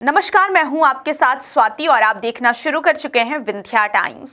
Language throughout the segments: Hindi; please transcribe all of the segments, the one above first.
नमस्कार, मैं हूं आपके साथ स्वाति और आप देखना शुरू कर चुके हैं विंध्या टाइम्स।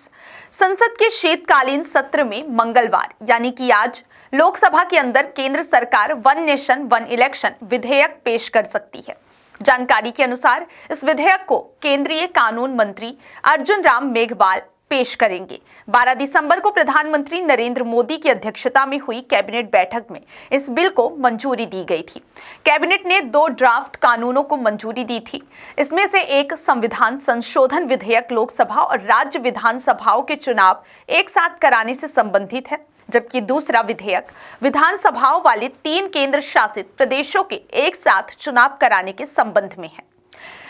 संसद के शीतकालीन सत्र में मंगलवार यानी कि आज लोकसभा के अंदर केंद्र सरकार वन नेशन वन इलेक्शन विधेयक पेश कर सकती है। जानकारी के अनुसार इस विधेयक को केंद्रीय कानून मंत्री अर्जुन राम मेघवाल पेश करेंगे। 12 दिसंबर को प्रधानमंत्री नरेंद्र मोदी की अध्यक्षता में हुई कैबिनेट बैठक में इस बिल को मंजूरी दी गई थी। कैबिनेट ने 2 ड्राफ्ट कानूनों को मंजूरी दी थी। इसमें से एक संविधान संशोधन विधेयक लोकसभा और राज्य विधानसभाओं के चुनाव एक साथ कराने से संबंधित है, जबकि दूसरा विधेयक विधानसभाओं वाले 3 केंद्र शासित प्रदेशों के एक साथ चुनाव कराने के संबंध में है।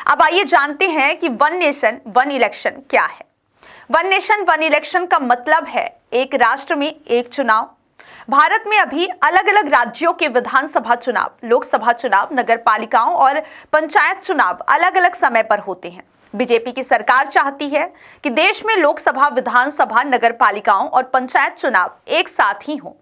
अब आइए जानते हैं कि वन नेशन वन इलेक्शन क्या है। वन नेशन वन इलेक्शन का मतलब है एक राष्ट्र में एक चुनाव। भारत में अभी अलग अलग राज्यों के विधानसभा चुनाव, लोकसभा चुनाव, नगर पालिकाओं और पंचायत चुनाव अलग अलग समय पर होते हैं। बीजेपी की सरकार चाहती है कि देश में लोकसभा, विधानसभा, नगर पालिकाओं और पंचायत चुनाव एक साथ ही हों।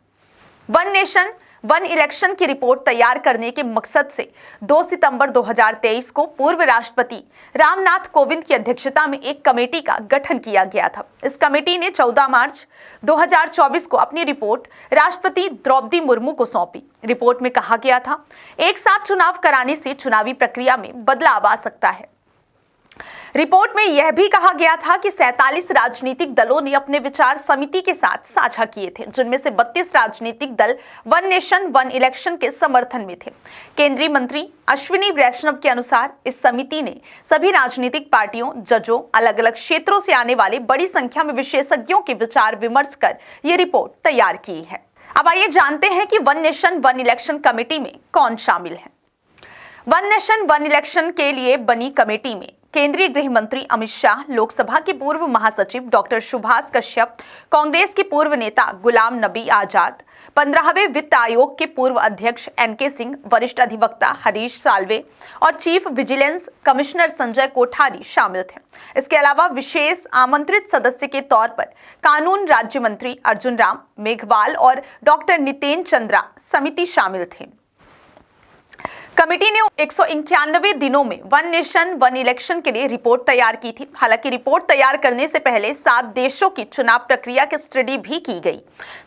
वन नेशन वन इलेक्शन की रिपोर्ट तैयार करने के मकसद से 2 सितंबर 2023 को पूर्व राष्ट्रपति रामनाथ कोविंद की अध्यक्षता में एक कमेटी का गठन किया गया था। इस कमेटी ने 14 मार्च 2024 को अपनी रिपोर्ट राष्ट्रपति द्रौपदी मुर्मू को सौंपी। रिपोर्ट में कहा गया था, एक साथ चुनाव कराने से चुनावी प्रक्रिया में बदलाव आ सकता है। रिपोर्ट में यह भी कहा गया था कि 47 राजनीतिक दलों ने अपने विचार समिति के साथ साझा किए थे, जिनमें से 32 राजनीतिक दल वन नेशन वन इलेक्शन के समर्थन में थे। केंद्रीय मंत्री अश्विनी वैष्णव के अनुसार इस समिति ने सभी राजनीतिक पार्टियों, जजों, अलग अलग क्षेत्रों से आने वाले बड़ी संख्या में विशेषज्ञों के विचार विमर्श कर ये रिपोर्ट तैयार की है। अब आइए जानते हैं कि one nation one election committee में कौन शामिल है। वन नेशन वन इलेक्शन के लिए बनी कमेटी में केंद्रीय गृह मंत्री अमित शाह, लोकसभा के पूर्व महासचिव डॉक्टर सुभाष कश्यप, कांग्रेस के पूर्व नेता गुलाम नबी आजाद, 15वें वित्त आयोग के पूर्व अध्यक्ष एनके सिंह, वरिष्ठ अधिवक्ता हरीश साल्वे और chief vigilance commissioner Sanjay Kothari शामिल थे। इसके अलावा विशेष आमंत्रित सदस्य के तौर पर कानून राज्य मंत्री अर्जुन राम मेघवाल और डॉक्टर नितेन चंद्रा समिति शामिल थे। कमेटी ने 191 दिनों में वन नेशन वन इलेक्शन के लिए रिपोर्ट तैयार की थी। हालांकि रिपोर्ट तैयार करने से पहले 7 देशों की चुनाव प्रक्रिया की स्टडी भी की गई,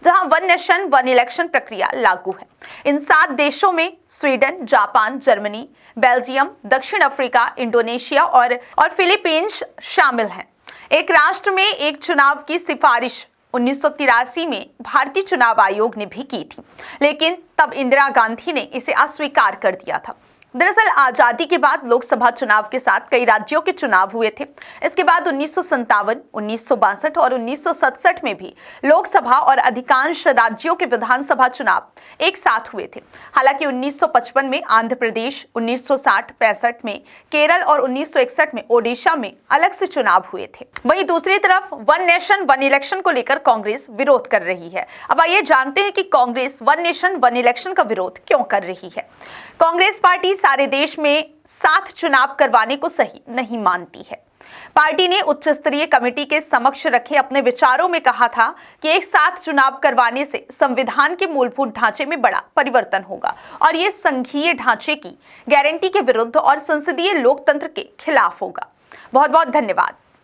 जहां वन नेशन वन इलेक्शन प्रक्रिया लागू है। इन 7 देशों में स्वीडन, जापान, जर्मनी, बेल्जियम, दक्षिण अफ्रीका, इंडोनेशिया और फिलीपींस शामिल हैं। एक राष्ट्र में एक चुनाव की सिफारिश 1983 में भारतीय चुनाव आयोग ने भी की थी, लेकिन तब इंदिरा गांधी ने इसे अस्वीकार कर दिया था। दरअसल आजादी के बाद लोकसभा चुनाव के साथ कई राज्यों के चुनाव हुए थे। इसके बाद 1957, 1962 और 1967 में भी लोकसभा और अधिकांश राज्यों के विधानसभा चुनाव एक साथ हुए थे। हालांकि 1955 में आंध्र प्रदेश, 1960-65 में केरल और 1961 में ओडिशा में अलग से चुनाव हुए थे। वहीं दूसरी तरफ वन नेशन वन इलेक्शन को लेकर कांग्रेस विरोध कर रही है। अब आइए जानते हैं कि Congress one nation one election का विरोध क्यों कर रही है। कांग्रेस पार्टी सारे देश में साथ चुनाव करवाने को सही नहीं मानती है। पार्टी ने उच्च स्तरीय कमेटी के समक्ष रखे अपने विचारों में कहा था कि एक साथ चुनाव करवाने से संविधान के मूलभूत ढांचे में बड़ा परिवर्तन होगा और ये संघीय ढांचे की गारंटी के विरुद्ध और संसदीय लोकतंत्र के खिलाफ होगा। बहुत बहुत धन्यवाद।